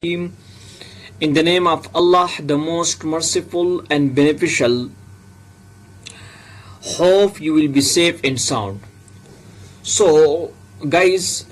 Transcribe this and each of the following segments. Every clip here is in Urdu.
In the name of Allah, the most merciful and beneficial, hope you will be safe and sound. So guys,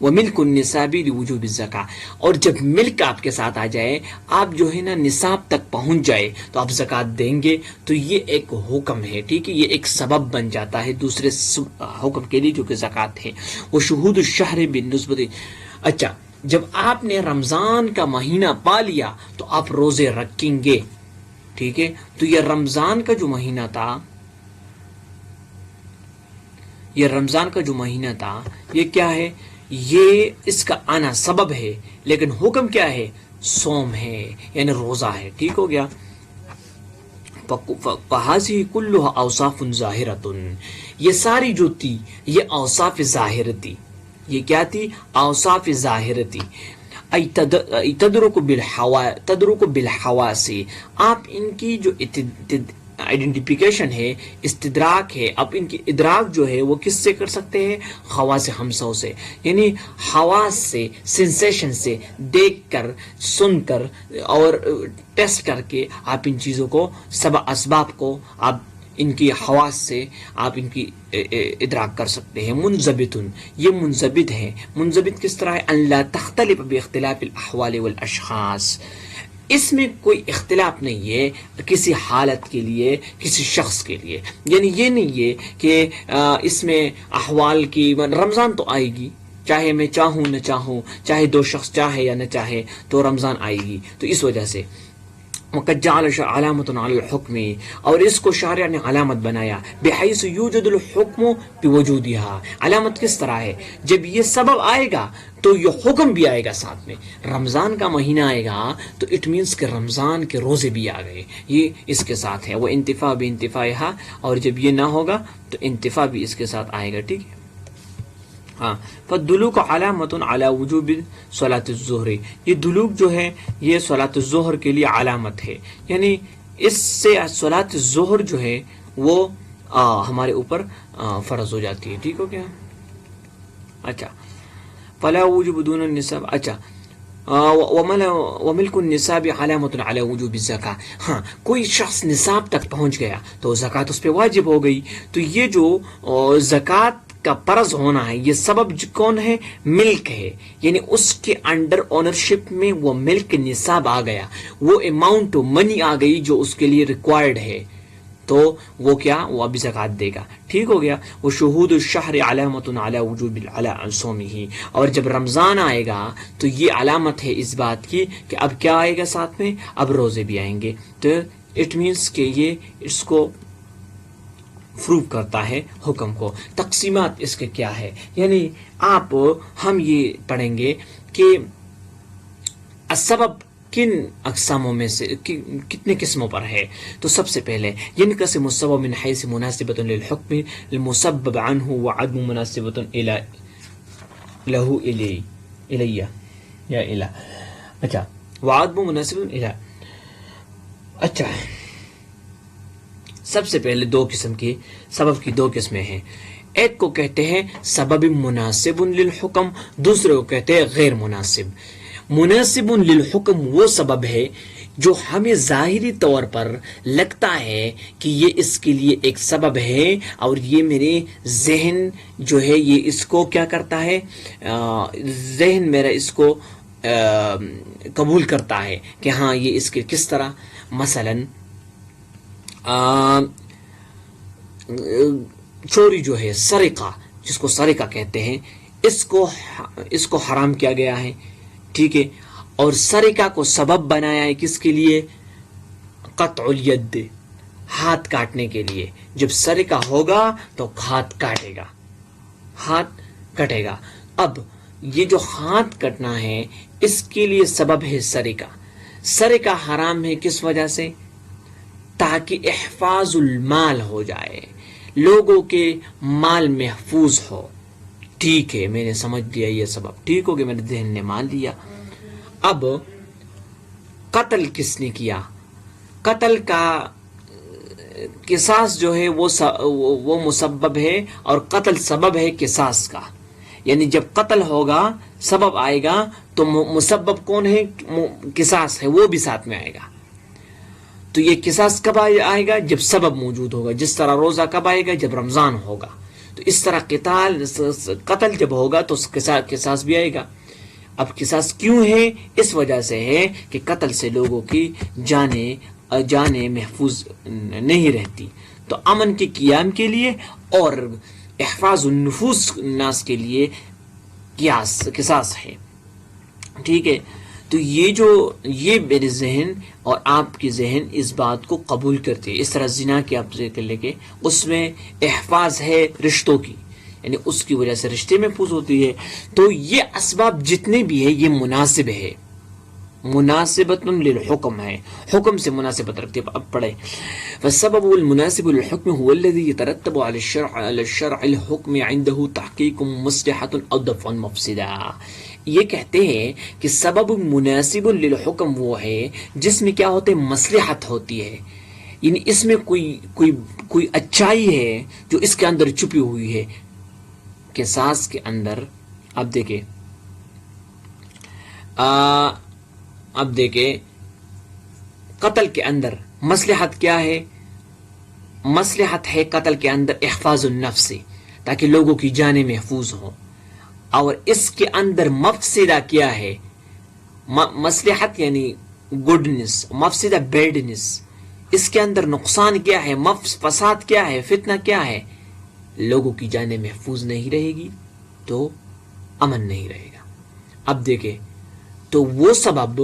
وملک النصاب لوجوب الزکا، اور جب ملک آپ کے ساتھ آ جائے، آپ جو ہے نا نصاب تک پہنچ جائے تو آپ زکوٰۃ دیں گے. تو یہ ایک حکم ہے، ٹھیک ہے، یہ ایک سبب بن جاتا ہے دوسرے حکم کے لیے جو کہ زکوٰۃ ہے. وہ شہود الشہر بالنسبت. اچھا، جب آپ نے رمضان کا مہینہ پا لیا تو آپ روزے رکھیں گے، ٹھیک ہے. تو یہ رمضان کا جو مہینہ تھا، یہ رمضان کا جو مہینہ تھا، یہ کیا ہے؟ یہ اس کا آنا سبب ہے، لیکن حکم کیا ہے؟ صوم ہے، یعنی روزہ ہے. ٹھیک ہو گیا. فَهَذِهِ كُلُّهَا أَوْصَافٌ ظَاهِرَةٌ، یہ ساری جو تھی یہ اوصاف ظاہر تھی. یہ کیا تھی؟ اوصاف ظاہر تھی. تدرک بالحواس، آپ ان کی جو آئیڈینٹیفیکیشن ہے، استدراک ہے، اب ان کی ادراک جو ہے وہ کس سے کر سکتے ہیں؟ خواص خمسوں سے، یعنی حواس سے، سینسیشن سے، دیکھ کر، سن کر اور ٹیسٹ کر کے آپ ان چیزوں کو، سب اسباب کو آپ ان کی حواس سے آپ ان کی ادراک کر سکتے ہیں. منضبط، یہ منضبط ہے. منضبط کس طرح ہے؟ ان لا تختلف باختلاف الاحوال والاشخاص، اس میں کوئی اختلاف نہیں ہے کسی حالت کے لیے، کسی شخص کے لیے. یعنی یہ نہیں ہے کہ اس میں احوال کی، رمضان تو آئے گی، چاہے میں چاہوں نہ چاہوں، چاہے دو شخص چاہے یا نہ چاہے تو رمضان آئے گی. تو اس وجہ سے وَقَدْ جَعَلَ عَلَامَةٌ عَلَى الْحُكْمِ، اور اس کو شارع نے علامت بنایا، بِحَيْثُ يُوجَدُ الْحُكْمُ بِوُجُودِهَا. علامت کس طرح ہے؟ جب یہ سبب آئے گا تو یہ حکم بھی آئے گا ساتھ میں. رمضان کا مہینہ آئے گا تو اٹ مینس کہ رمضان کے روزے بھی آ گئے، یہ اس کے ساتھ ہے. وہ انتفاع بانتفاعها، اور جب یہ نہ ہوگا تو انتفاع بھی اس کے ساتھ آئے گا. ٹھیک ہے. ہاں، فالدلوک علامت علی وجوب صلاۃ الظہر، یہ دلوک جو ہے یہ صلاۃ الظہر کے لیے علامت ہے، یعنی اس سے صلاۃ الظہر جو ہے وہ ہمارے اوپر فرض ہو جاتی ہے. ٹھیک ہو گیا. اچھا، فلا وجوب دون النصاب. اچھا، وملک النصاب علامت علی وجوب الزکاة. ہاں، کوئی شخص نصاب تک پہنچ گیا تو زکوٰۃ اس پہ واجب ہو گئی. تو یہ جو زکوٰۃ کا فرض ہونا ہے، یہ سبب کون ہے؟ ملک ہے، یعنی اس کے انڈر اونرشپ میں وہ ملک نصاب آ گیا، وہ اماؤنٹ منی آ گئی جو اس کے لیے ریکوائرڈ ہے، تو وہ کیا؟ وہ ابھی زکوٰۃ دے گا. ٹھیک ہو گیا. وہ شہود الشہر علامت علی وجوب علی صومہ، اور جب رمضان آئے گا تو یہ علامت ہے اس بات کی کہ اب کیا آئے گا ساتھ میں؟ اب روزے بھی آئیں گے. تو اٹ مینس کہ یہ اس کو پروو کرتا ہے حکم کو. تقسیمات اس کے کیا ہے؟ یعنی ہم یہ پڑھیں گے کہ السبب کن اقساموں میں سے کتنے قسموں پر ہے. تو سب سے پہلے ينقسم السبب من حيث مناسبة للحكم المسبب عنه وعدم مناسبة له إلي یا إلى. اچھا، وعدم مناسبة إلى. اچھا، سب سے پہلے دو قسم کی سبب کی دو قسمیں ہیں. ایک کو کہتے ہیں سبب مناسب للحکم، دوسرے کو کہتے ہیں غیر مناسب. مناسب للحکم وہ سبب ہے جو ہمیں ظاہری طور پر لگتا ہے کہ یہ اس کے لیے ایک سبب ہے، اور یہ میرے ذہن جو ہے یہ اس کو کیا کرتا ہے، ذہن میرا اس کو قبول کرتا ہے کہ ہاں یہ اس کے کس طرح. مثلاً چوری جو ہے، سرقہ جس کو سرقہ کہتے ہیں، اس کو حرام کیا گیا ہے. ٹھیک ہے. اور سرقہ کو سبب بنایا ہے کس کے لیے؟ قطع الید، ہاتھ کاٹنے کے لیے. جب سرقہ ہوگا تو ہاتھ کاٹے گا، ہاتھ کٹے گا. اب یہ جو ہاتھ کٹنا ہے اس کے لیے سبب ہے سرقہ. سرقہ حرام ہے کس وجہ سے؟ تاکہ احفاظ المال ہو جائے، لوگوں کے مال محفوظ ہو. ٹھیک ہے، میں نے سمجھ لیا یہ سبب. ٹھیک ہو گیا، میرے ذہن نے مان لیا. اب قتل کس نے کیا؟ قتل کا قصاص جو ہے وہ مسبب ہے، اور قتل سبب ہے قصاص کا. یعنی جب قتل ہوگا، سبب آئے گا، تو مسبب کون ہے؟ قصاص ہے، وہ بھی ساتھ میں آئے گا. تو یہ قصاص کب آئے گا؟ جب سبب موجود ہوگا. جس طرح روزہ کب آئے گا؟ جب رمضان ہوگا. تو تو اس طرح قتل جب ہوگا تو قصاص بھی آئے گا. اب قصاص کیوں ہے؟ اس وجہ سے ہے کہ قتل سے لوگوں کی جانیں محفوظ نہیں رہتی. تو امن کے قیام کے لیے اور احفاظ النفوس الناس کے لیے قصاص ہے. ٹھیک ہے. تو یہ میرے ذہن اور آپ کے ذہن اس بات کو قبول کرتے ہیں. اس طرح زنا کے آپ ذکر لے کے اس میں احفاظ ہے رشتوں کی، یعنی اس کی وجہ سے رشتے محفوظ ہوتی ہے. تو یہ اسباب جتنے بھی ہیں یہ مناسب ہے، مناسبت للحکم ہے، حکم سے مناسبت رکھتے. اب پڑھے فالسبب المناسب للحکم هو الذي يترتب على الشرع الحكم عنده تحقيق مصلحة او دفع مفسدة. یہ کہتے ہیں کہ سبب مناسب للحکم وہ ہے جس میں کیا ہوتے ہیں؟ مصلحت ہوتی ہے، یعنی اس میں کوئی اچائی ہے جو اس کے اندر چھپی ہوئی ہے. قصاص کے اندر اب دیکھیں قتل کے اندر مصلحت کیا ہے؟ مصلحت ہے قتل کے اندر احفاظ النفس، تاکہ لوگوں کی جانیں محفوظ ہوں. اور اس کے اندر مفسدہ کیا ہے؟ مصلحت یعنی گڈنس، مفسدہ بیڈنس. اس کے اندر نقصان کیا ہے؟ فساد کیا ہے؟ فتنہ کیا ہے؟ لوگوں کی جانیں محفوظ نہیں رہے گی تو امن نہیں رہے گا. اب دیکھیں تو وہ سبب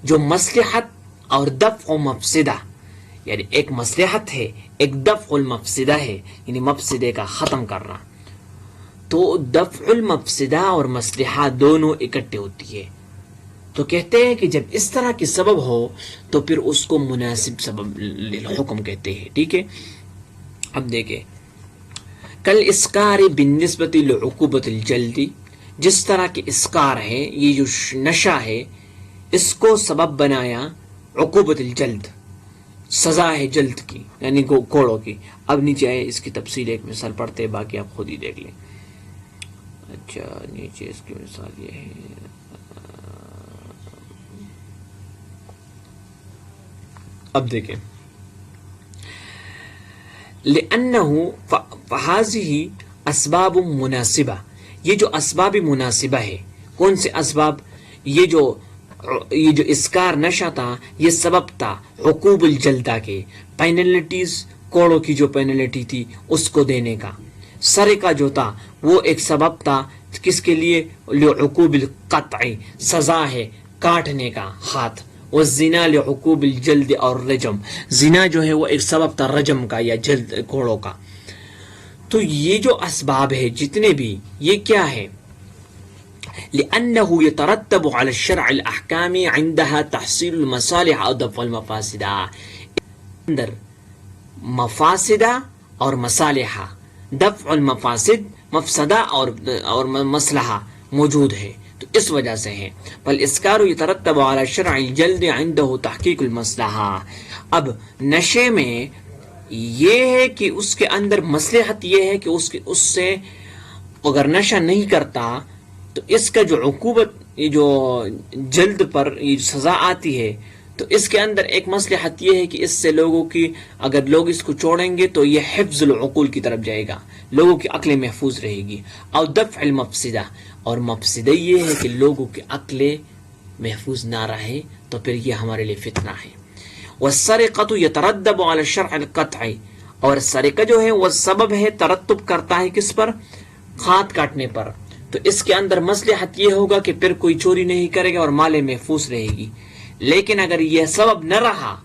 جو مصلحت اور دفع مفسدہ، یعنی ایک مصلحت ہے ایک دفع المفسدہ ہے، یعنی مفسدے کا ختم کرنا. تو دفع المفسدہ اور مصلحہ دونوں اکٹھے ہوتی ہے. تو کہتے ہیں کہ جب اس طرح کی سبب ہو تو پھر اس کو مناسب سبب للحکم کہتے ہیں. ٹھیک ہے. اب دیکھیں کل اسکار بالنسبت لعقوبۃ الجلد، جس طرح کے اسکار ہے، یہ جو نشہ ہے، اس کو سبب بنایا عقوبۃ الجلد، سزا ہے جلد کی یعنی کوڑوں کی. اب نیچے آئے اس کی تفصیل ایک مثال پڑھتے ہیں، باقی آپ خود ہی دیکھ لیں. اچھا نیچے اس کی مثال یہ ہے. اب دیکھیں لأنه فهذه اسباب مناسبہ، یہ جو اسباب مناسبہ ہے، کون سے اسباب؟ یہ جو اسکار نشہ تھا یہ سبب تھا عقوب الجلدہ کے، پینلٹیز، کوڑوں کی جو پینلٹی تھی اس کو دینے کا. سرقہ جو تھا وہ ایک سبب تھا کس کے لیے؟ لعقوب القطع، سزا ہے کاٹنے کا ہاتھ. والزنا لعقوب الجلد اور رجم، زنا جو ہے وہ ایک سبب تھا رجم کا یا جلد کوڑوں کا. تو یہ جو اسباب ہے جتنے بھی یہ کیا ہے؟ لأنه يترتب على الشرع الأحكام عندها تحصيل المصالح أو دفع المفاسد. اندر مفاسدہ اور مصالحہ، دفع المفاسد مفسدہ اور مصلحہ موجود ہے، تو اس وجہ سے ہے. فالاسکار یترتب علی شرع الجلد عنده تحقیق المصلحہ. اب نشے میں یہ ہے کہ اس کے اندر مصلحت یہ ہے کہ اس سے اگر نشہ نہیں کرتا تو اس کا جو عقوبت، یہ جو جلد پر یہ سزا آتی ہے، تو اس کے اندر ایک مصلحت یہ ہے کہ اس سے لوگوں کی، اگر لوگ اس کو چھوڑیں گے تو یہ حفظ العقول کی طرف جائے گا، لوگوں کی عقلیں محفوظ رہے گی. اور دفع المفسدہ، اور مفسدہ یہ ہے کہ لوگوں کی عقلیں محفوظ نہ رہے تو پھر یہ ہمارے لیے فتنہ ہے. والسرقۃ یترتب علی الشرع القطع، اور سرقہ جو ہے وہ سبب ہے، ترتب کرتا ہے کس پر؟ ہاتھ کاٹنے پر. تو اس کے اندر مصلحت یہ ہوگا کہ پھر کوئی چوری نہیں کرے گا اور مال محفوظ رہے گی. لیکن اگر یہ سبب نہ رہا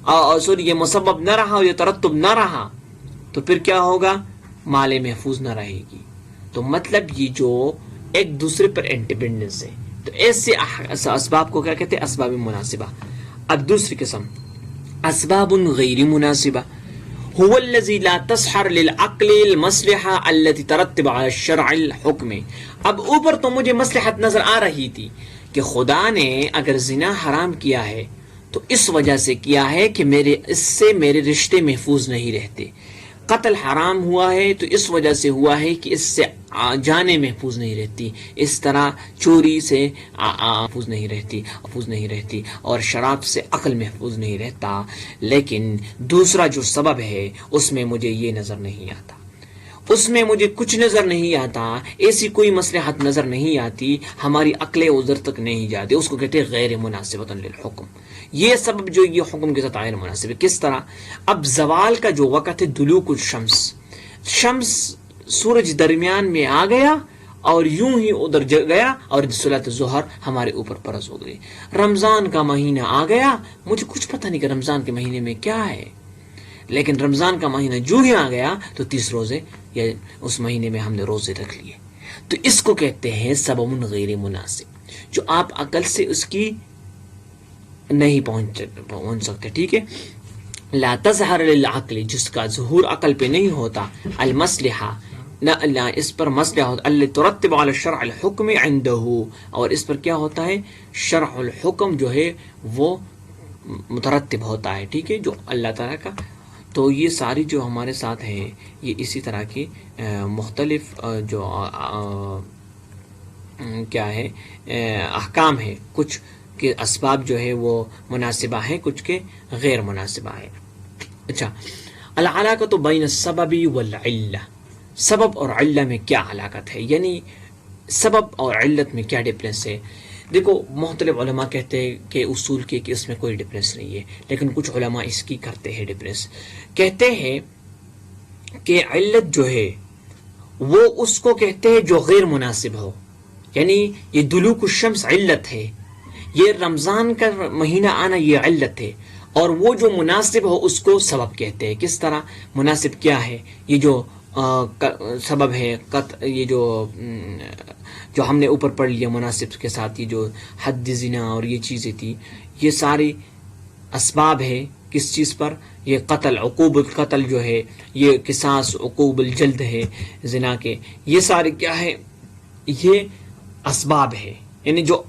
اور یہ مسبب نہ رہا اور یہ ترتب نہ رہا تو پھر کیا ہوگا؟ مال محفوظ نہ رہے گی. تو مطلب یہ جو ایک دوسرے پر انڈیپینڈنس ہے. تو ایسے اسباب کو کیا کہتے ہیں؟ اسباب مناسبہ. اب دوسری قسم اسباب غیر مناسبہ، هو الذي لا تسحر للعقل المصلحة التي ترتب على الشرع الحكم. اب اوپر تو مجھے مصلحت نظر آ رہی تھی کہ خدا نے اگر زنا حرام کیا ہے تو اس وجہ سے کیا ہے کہ اس سے میرے رشتے محفوظ نہیں رہتے. قتل حرام ہوا ہے تو اس وجہ سے ہوا ہے کہ اس سے جانیں محفوظ نہیں رہتی، اس طرح چوری سے محفوظ نہیں رہتی اور شراب سے عقل محفوظ نہیں رہتا. لیکن دوسرا جو سبب ہے اس میں مجھے یہ نظر نہیں آتا. اس میں مجھے کچھ نظر نہیں آتا، ایسی کوئی مصلحت نظر نہیں آتی، ہماری عقل عذر تک نہیں جاتی، اس کو کہتے ہیں غیر مناسبۃ للحکم. یہ سبب جو یہ حکم کے ساتھ غیر مناسب ہے. کس طرح؟ اب زوال کا جو وقت ہے دلوک الشمس، شمس سورج درمیان میں آ گیا اور یوں ہی ادھر گیا اور صلاۃ ظہر ہمارے اوپر فرض ہو گئی. رمضان کا مہینہ آ گیا، مجھے کچھ پتہ نہیں کہ رمضان کے مہینے میں کیا ہے، لیکن رمضان کا مہینہ جو ہی آ گیا تو 30 روزے یا اس مہینے میں ہم نے روزے رکھ لیے. تو اس کو کہتے ہیں سبب غیر مناسب، جو آپ عقل سے اس کی نہیں پہنچ سکتے. ٹھیک ہے. لا تظہر للعقل، جس کا ظہور عقل پہ نہیں ہوتا، المصلحہ، نہ اس پر مسئلہ ہوتا، اللہ ترتب علی الشرع الحکم عنده، اور اس پر کیا ہوتا ہے، شرع الحکم جو ہے وہ مترتب ہوتا ہے. ٹھیک ہے، جو اللہ تعالیٰ کا. تو یہ ساری جو ہمارے ساتھ ہیں یہ اسی طرح کی مختلف جو کیا ہے احکام ہے، کچھ کے اسباب جو ہے وہ مناسبہ ہیں، کچھ کے غیر مناسبہ ہیں. اچھا، العلاقۃ بین السبب والعلہ، سبب اور علہ میں کیا علاقت ہے، یعنی سبب اور علت میں کیا ڈفرینس ہے. دیکھو مختلف علماء کہتے ہیں کہ اصول کے کہ اس میں کوئی ڈفرینس نہیں ہے، لیکن کچھ علماء اس کی کرتے ہیں ڈفرینس. کہتے ہیں کہ علت جو ہے وہ اس کو کہتے ہیں جو غیر مناسب ہو، یعنی یہ دلوک الشمس علت ہے، یہ رمضان کا مہینہ آنا یہ علت ہے، اور وہ جو مناسب ہو اس کو سبب کہتے ہیں. کس طرح مناسب کیا ہے؟ یہ جو سبب ہے یہ جو ہم نے اوپر پڑھ لیا مناسب کے ساتھ، یہ جو حد زنا اور یہ چیزیں تھی، یہ ساری اسباب ہے کس چیز پر؟ یہ قتل، عقوب القتل جو ہے، یہ قصاص عقوب الجلد ہے زنا کے، یہ سارے کیا ہے، یہ اسباب ہے، یعنی جو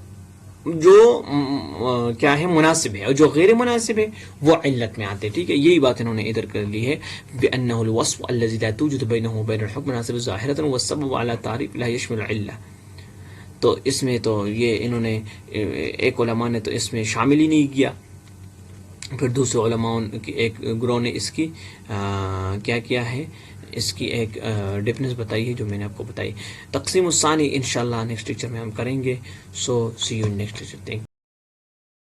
کیا ہے مناسب ہے، اور جو غیر مناسب ہے وہ علت میں آتے. ٹھیک ہے، یہی بات انہوں نے ادھر کر لی ہے، بأنه الوصف الذي لا توجد بينه وبين الحكم مناسب ظاهرة والسبب على تعریف لا يشمل العلة. تو اس میں تو یہ انہوں نے ایک علماء نے تو اس میں شامل ہی نہیں کیا، پھر دوسرے علماء کی ایک گروہ نے اس کی کیا کیا ہے، اس کی ایک ڈفرینس بتائی ہے جو میں نے آپ کو بتائی. تقسیم الثانی انشاءاللہ نیکسٹ لیکچر میں ہم کریں گے. سو سی یو نیکسٹ لیکچر. تھینک